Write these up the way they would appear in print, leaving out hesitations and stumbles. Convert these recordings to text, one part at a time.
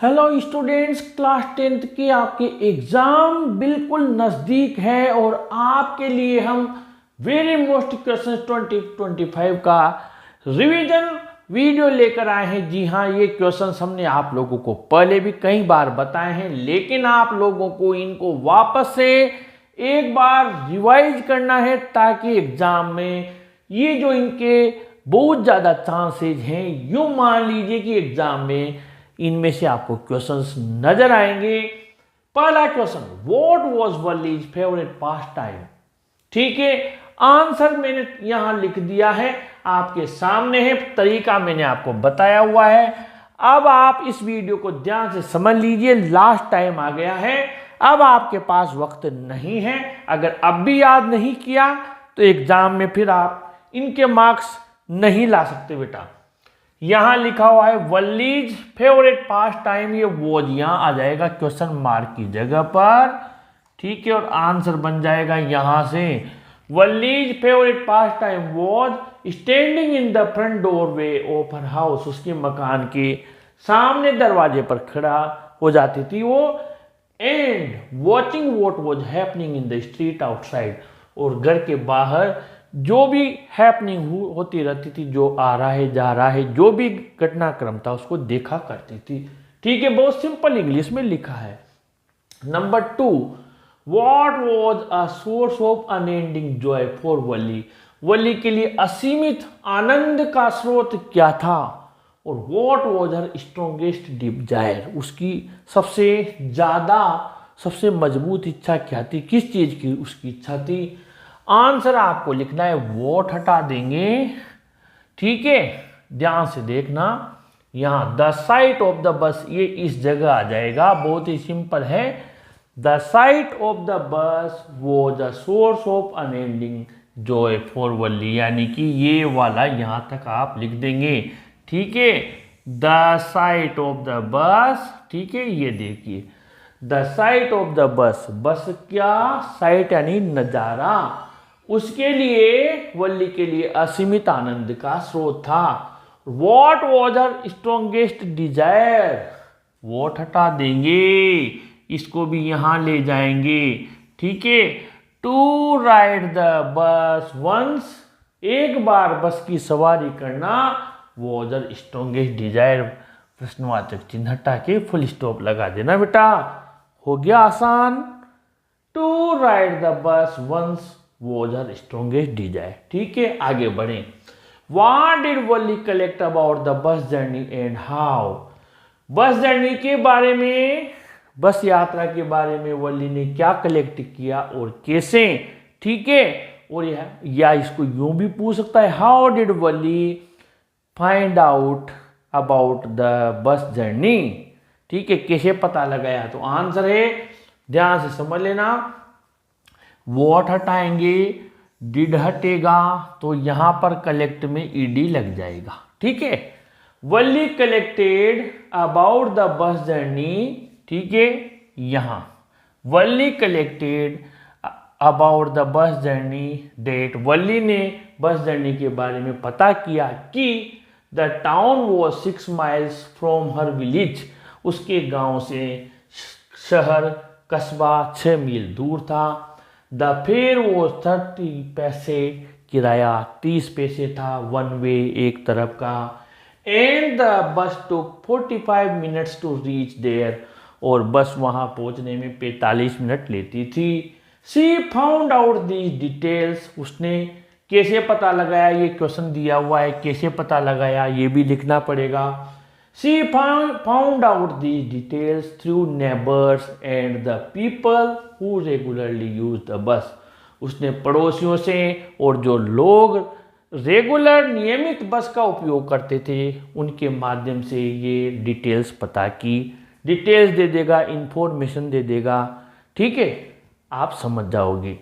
Hello students, class 10th के आपके exam बिल्कुल नज़दीक है और आपके लिए हम वेरी मोस्ट क्वेश्चन 2025 का रिवीजन वीडियो लेकर आए हैं। जी हाँ, ये क्वेश्चंस हमने आप लोगों को पहले भी कई बार बताए हैं, लेकिन आप लोगों को इनको वापस से एक बार रिवाइज करना है ताकि एग्जाम में ये जो इनके बहुत ज़्यादा चांसेज हैं, यूँ मान लीजिए कि एग्जाम में इनमें से आपको क्वेश्चंस नजर आएंगे। पहला question, what was Valli's favourite pastime. ठीक है, आंसर मैंने यहां लिख दिया है, आपके सामने है, तरीका मैंने आपको बताया हुआ है। अब आप इस वीडियो को ध्यान से समझ लीजिए, लास्ट टाइम आ गया है, अब आपके पास वक्त नहीं है। अगर अब भी याद नहीं किया तो एग्जाम में फिर आप इनके मार्क्स नहीं ला सकते बेटा। यहां लिखा हुआ है वलीज फेवरेट पास टाइम, ये वॉज यहां आ जाएगा क्वेश्चन मार्क की जगह पर। ठीक है, और आंसर बन जाएगा यहां से Valli's favourite pastime was standing in the front doorway of her house. उसके मकान के सामने दरवाजे पर खड़ा हो जाती थी वो, and watching what was happening in the street outside. और घर के बाहर जो भी हैपनिंग होती रहती थी, जो आ रहा है जा रहा है, जो भी घटनाक्रम था उसको देखा करती थी। ठीक है, बहुत सिंपल इंग्लिश में लिखा है। Number 2, what was a source of unending joy for Valli. Valli के लिए असीमित आनंद का स्रोत क्या था। और what was her strongest desire, उसकी सबसे ज्यादा सबसे मजबूत इच्छा क्या थी, किस चीज की उसकी इच्छा थी। आंसर आपको लिखना है, वोट हटा देंगे। ठीक है, ध्यान से देखना, यहां द साइट ऑफ द बस, ये इस जगह आ जाएगा, बहुत ही सिंपल है। The sight of the bus वो the source of unending joy for Valli, यानी कि ये वाला यहां तक आप लिख देंगे। ठीक है, द साइट ऑफ द बस, ठीक है, ये देखिए द साइट ऑफ द बस, बस क्या साइट यानी नजारा, उसके लिए वली के लिए असीमित आनंद का स्रोत था। What was her strongest desire, what हटा देंगे, इसको भी यहां ले जाएंगे। ठीक है, to ride the bus once, एक बार बस की सवारी करना, वॉज हर स्ट्रॉन्गेस्ट डिजायर। प्रश्नवाचक चिन्ह हटा के फुल स्टॉप लगा देना बेटा, हो गया आसान। To ride the bus once was her strongest desire. ठीक है, आगे बढ़े। What did Valli collect about the bus journey and how. Bus journey के बारे में, बस यात्रा के बारे में वली ने क्या कलेक्ट किया और कैसे। ठीक है, और या इसको यूं भी पूछ सकता है, how did Wali find out about the bus journey. ठीक है, कैसे पता लगाया, तो आंसर है, ध्यान से समझ लेना, वॉट हटाएंगे, डिड हटेगा, तो यहां पर कलेक्ट में ईडी लग जाएगा। ठीक है, Valli collected about the bus journey. ठीक है, यहां Valli collected about the bus journey that, Valli ने बस जर्नी के बारे में पता किया कि the town was 6 miles from her village, उसके गांव से शहर कस्बा 6 मील दूर था। द फेयर वो 30 पैसे, किराया 30 पैसे था, वन वे एक तरफ का। And the bus took 45 minutes to reach there, और बस वहां पहुंचने में 45 मिनट लेती थी। She found out these details, उसने कैसे पता लगाया, ये क्वेश्चन दिया हुआ है, कैसे पता लगाया ये भी लिखना पड़ेगा। She found out these details through neighbors and the people who regularly use the bus. उसने पड़ोसियों से और जो लोग रेगुलर नियमित बस का उपयोग करते थे उनके माध्यम से ये डिटेल्स पता की। डिटेल्स दे देगा, इंफॉर्मेशन दे देगा। ठीक है, आप समझ जाओगे।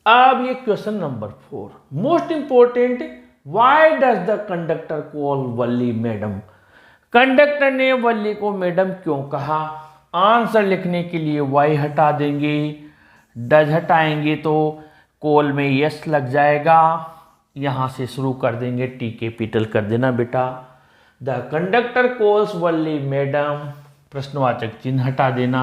अब ये question number 4, most important, why does the conductor call Wali madam. Conductor ने वली को मैडम क्यों कहा। आंसर लिखने के लिए वाई हटा देंगे, डज हटाएंगे तो कॉल में यस लग जाएगा, यहां से शुरू कर देंगे, टी कैपिटल कर देना बेटा। The conductor calls Valli madam, प्रश्नवाचक चिन्ह हटा देना,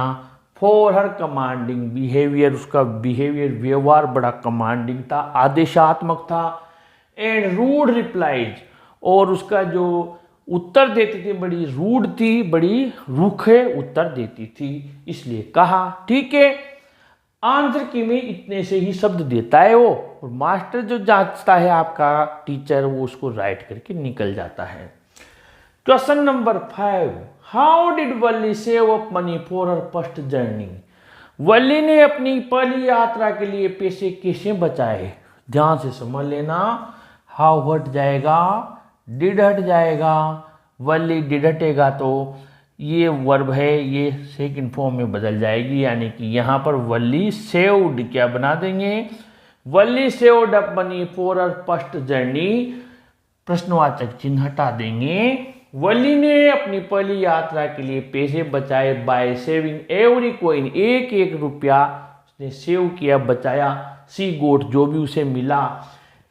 फॉर हर कमांडिंग बिहेवियर, उसका बिहेवियर व्यवहार बड़ा कमांडिंग था, आदेशात्मक था, एंड रूड रिप्लाईज, और उसका जो उत्तर देती थी बड़ी रूड थी, बड़ी रूखे उत्तर देती थी, इसलिए कहा। ठीक है, आंसर की में इतने से ही शब्द देता है वो, और मास्टर जो जांचता है आपका टीचर, वो उसको राइट करके निकल जाता है। Question number 5, how did Valli save up money for her first journey, Valli ने अपनी पहली यात्रा के लिए पैसे कैसे बचाए। ध्यान से समझ लेना, हाउ हट जाएगा, डिड हट जाएगा, वल्ली डिड हटेगा तो ये वर्ब है, ये सेकंड फॉर्म में बदल जाएगी, यानी कि यहाँ पर वल्ली सेव्ड क्या बना देंगे, Valli saved up money for her first journey, प्रश्नवाचक चिन्ह हटा देंगे। वल्ली ने अपनी पहली यात्रा के लिए पैसे बचाए बाय सेविंग एवरी कॉइन, एक एक रुपया उसने सेव किया, बचाया, सी गोट जो भी उसे मिला,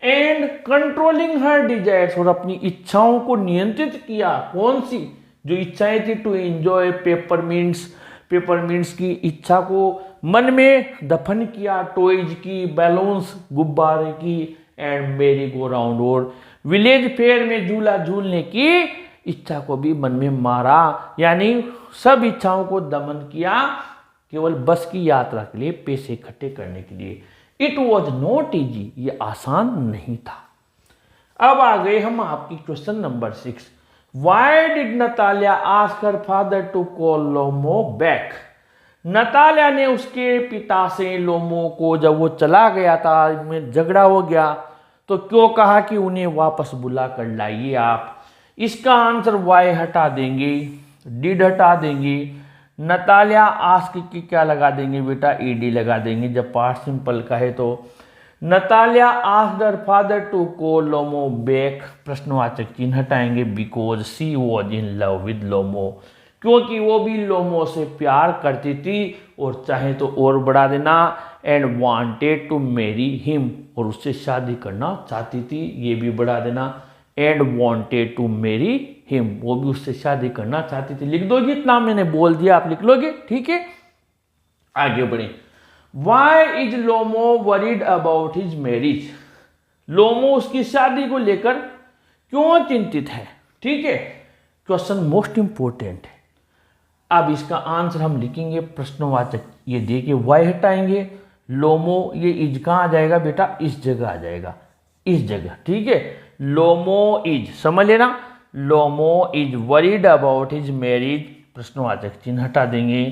एंड कंट्रोलिंग हर डिजायर्स, और अपनी इच्छाओं को नियंत्रित किया। कौन सी जो इच्छाएं थी, टू एंजॉय पेपरमिंट्स की इच्छा को मन में दफन किया, टॉयज की, बैलून्स गुब्बारे की, एंड मेरी गो राउंड, और विलेज फेयर में झूला झूलने की इच्छा को भी मन में मारा, यानी सब इच्छाओं को दमन किया, केवल बस की यात्रा के लिए पैसे इकट्ठे करने के लिए। इट वॉज नॉट ईजी, ये आसान नहीं था। अब आ गए हम आपकी question number 6, why did Natalia ask her father to call Lomov back, Natalia ने उसके पिता से लोमो को, जब वो चला गया था, में झगड़ा हो गया, तो क्यों कहा कि उन्हें वापस बुला कर लाइए आप। इसका आंसर वाई हटा देंगे, डिड हटा देंगे, नतालिया आस्क की क्या लगा देंगे बेटा, ईडी लगा देंगे जब पास्ट सिंपल का है तो। Natalia asked her father to call Lomov back, प्रश्नवाचक चिन्ह हटाएंगे, because she was in love with Lomov, क्योंकि वो भी लोमो से प्यार करती थी, और चाहे तो और बढ़ा देना, and wanted to marry him, और उससे शादी करना चाहती थी, ये भी बढ़ा देना, and wanted to marry him, वो भी उससे शादी करना चाहती थी। लिख दोगे इतना, मैंने बोल दिया, आप लिख लोगे। ठीक है, आगे बढ़े। Why is Lomov worried about his marriage, Lomov उसकी शादी को लेकर क्यों चिंतित है। ठीक है, क्वेश्चन मोस्ट इंपोर्टेंट है। अब इसका आंसर हम लिखेंगे, प्रश्नवाचक ये देखिए, वाई हटाएंगे, लोमो, ये इज कहाँ आ जाएगा बेटा, इस जगह आ जाएगा, इस जगह। ठीक है, लोमो इज, समझ लेना, Lomov is worried about his marriage, प्रश्नवाचक चिन्ह हटा देंगे,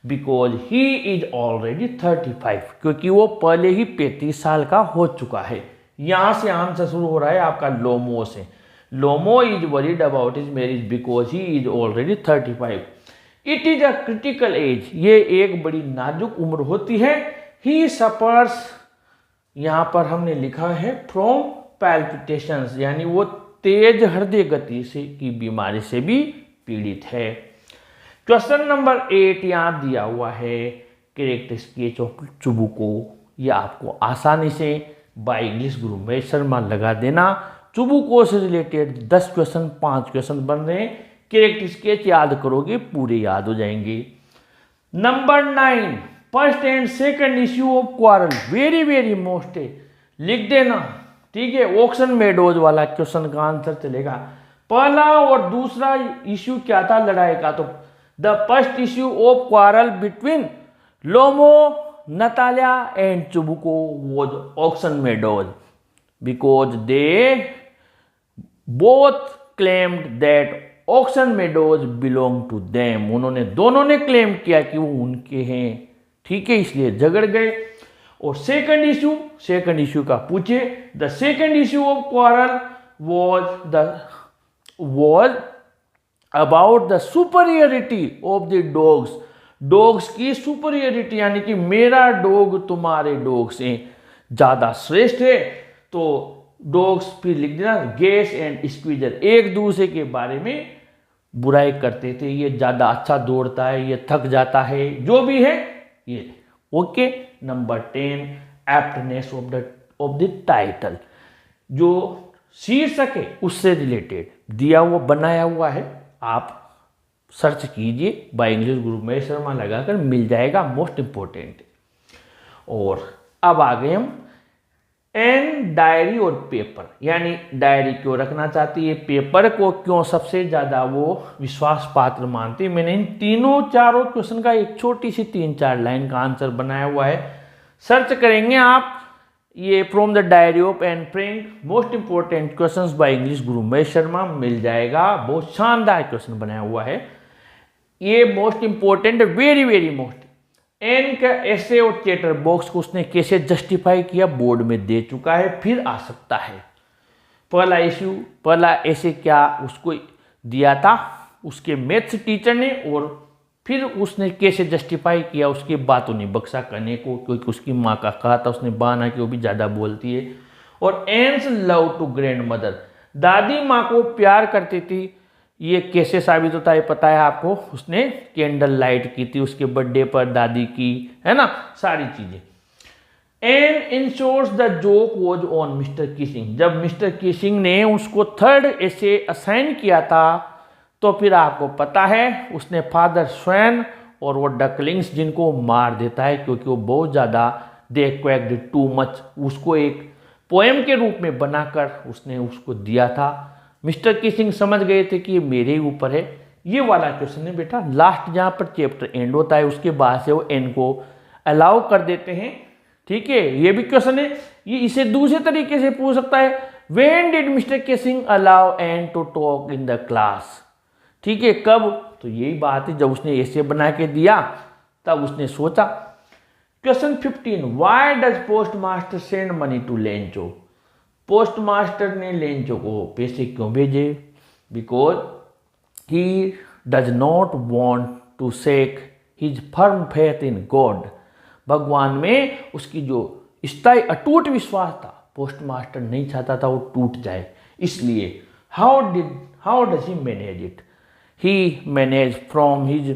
बिकॉज ही इज ऑलरेडी 35, क्योंकि वो पहले ही 35 साल का हो चुका है। यहां से आंसर शुरू हो रहा है आपका लोमो से, Lomov is worried about his marriage because he is already 35। It is a critical age, ये एक बड़ी नाजुक उम्र होती है। ही सफर्स, यहां पर हमने लिखा है फ्रॉम पैल्पिटेशंस, यानी वो तेज हृदय गति से की बीमारी से भी पीड़ित है। क्वेश्चन नंबर 8 यहाँ दिया हुआ है, कैरेक्टर स्केच ऑफ चुबुको, ये आपको आसानी से बाय इंग्लिश गुरु महेश शर्मा लगा देना। चुबुको से रिलेटेड 10 क्वेश्चन, 5 क्वेश्चन बन रहे हैं, कैरेक्टर स्केच याद करोगे पूरे याद हो जाएंगे। Number 9, first and second issue of quarrel, very very most है, लिख देना। ठीक है, ऑक्शन मेडोज वाला क्वेश्चन का आंसर चलेगा। पहला और दूसरा इश्यू क्या था लड़ाई का, तो the first issue of quarrel between Lomov, Natalia and Chubukov was Oxen Meadows, because they both claimed that Oxen Meadows belong to them, उन्होंने दोनों ने क्लेम किया कि वो उनके हैं। ठीक है, इसलिए झगड़ गए। और सेकंड इश्यू का पूछे, the second issue of quarrel was about the superiority of the dogs, dogs की सुपरियरिटी, यानी कि मेरा डॉग तुम्हारे डॉग से ज्यादा श्रेष्ठ है। तो डॉग्स फिर लिख देना, गेस एंड स्क्वीजर, एक दूसरे के बारे में बुराई करते थे, ये ज्यादा अच्छा दौड़ता है, ये थक जाता है, जो भी है ये। Okay, number 10, aptness of the title, जो शीर्षक है उससे रिलेटेड, दिया हुआ बनाया हुआ है, आप सर्च कीजिए बाय इंग्लिश गुरु महेश शर्मा लगाकर मिल जाएगा, मोस्ट इम्पोर्टेंट। और अब आ गए हम एन डायरी और पेपर, यानी डायरी क्यों रखना चाहती है, पेपर को क्यों सबसे ज़्यादा वो विश्वास पात्र मानती है। मैंने इन तीनों चारों क्वेश्चन का एक छोटी सी 3-4 लाइन का आंसर बनाया हुआ है, सर्च करेंगे आप ये from the diary of Anne Frank most important questions by English गुरु महेश शर्मा मिल जाएगा। बहुत शानदार क्वेश्चन बनाया हुआ है ये, most important, very very most. Anne का ऐसे और चैटर बॉक्स को उसने कैसे जस्टिफाई किया बोर्ड में दे चुका है, फिर आ सकता है पहला इश्यू, पहला ऐसे क्या उसको दिया था उसके मैथ्स टीचर ने, और फिर उसने कैसे जस्टिफाई किया, उसकी बातों ने बक्सा करने को, क्योंकि उसकी माँ का कहा था उसने बहाना कि वो भी ज़्यादा बोलती है। और एन्स लव टू ग्रैंड मदर, दादी माँ को प्यार करती थी, ये कैसे साबित होता है पता है आपको, उसने कैंडल लाइट की थी उसके बर्थडे पर दादी की, है ना, सारी चीजें। Anne ensures the joke was on mister Keesing, जब मिस्टर किसिंग ने उसको थर्ड ऐसे असाइन किया था तो फिर आपको पता है उसने फादर स्वैन और वो डकलिंग्स जिनको मार देता है क्योंकि वो बहुत ज़्यादा दे क्वैक्ड टू मच, उसको एक पोएम के रूप में बनाकर उसने उसको दिया था। मिस्टर किसिंग समझ गए थे कि ये मेरे ही ऊपर है। ये वाला क्वेश्चन है बेटा, लास्ट जहाँ पर चैप्टर एंड होता है उसके बाद से वो एन को अलाउ कर देते हैं, ठीक है। ये भी क्वेश्चन है, ये इसे दूसरे तरीके से पूछ सकता है, when did mister Keesing allow Anne to talk in the class, ठीक है, कब, तो यही बात है जब उसने ऐसे बना के दिया तब उसने सोचा। Question 15, why does post master send money to Lencho, post master ने लेंचो को पैसे क्यों भेजे, because he does not want to shake his firm faith in God, भगवान में उसकी जो स्थायी अटूट विश्वास था पोस्ट मास्टर नहीं चाहता था वो टूट जाए, इसलिए how does he manage it, he manage from his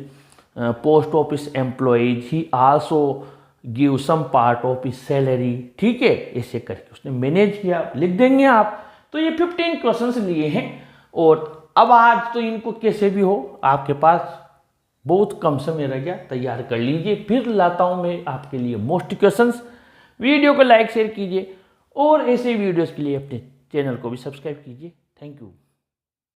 post office employees, he also give some part of his salary, ठीक है, ऐसे करके उसने मैनेज किया, लिख देंगे आप। तो ये 15 क्वेश्चंस लिए हैं और अब आज तो इनको कैसे भी हो, आपके पास बहुत कम समय रह गया, तैयार कर लीजिए, फिर लाता हूं मैं आपके लिए मोस्ट क्वेश्चंस। वीडियो को लाइक शेयर कीजिए और ऐसे वीडियोस के लिए अपने चैनल को भी सब्सक्राइब कीजिए। Thank you.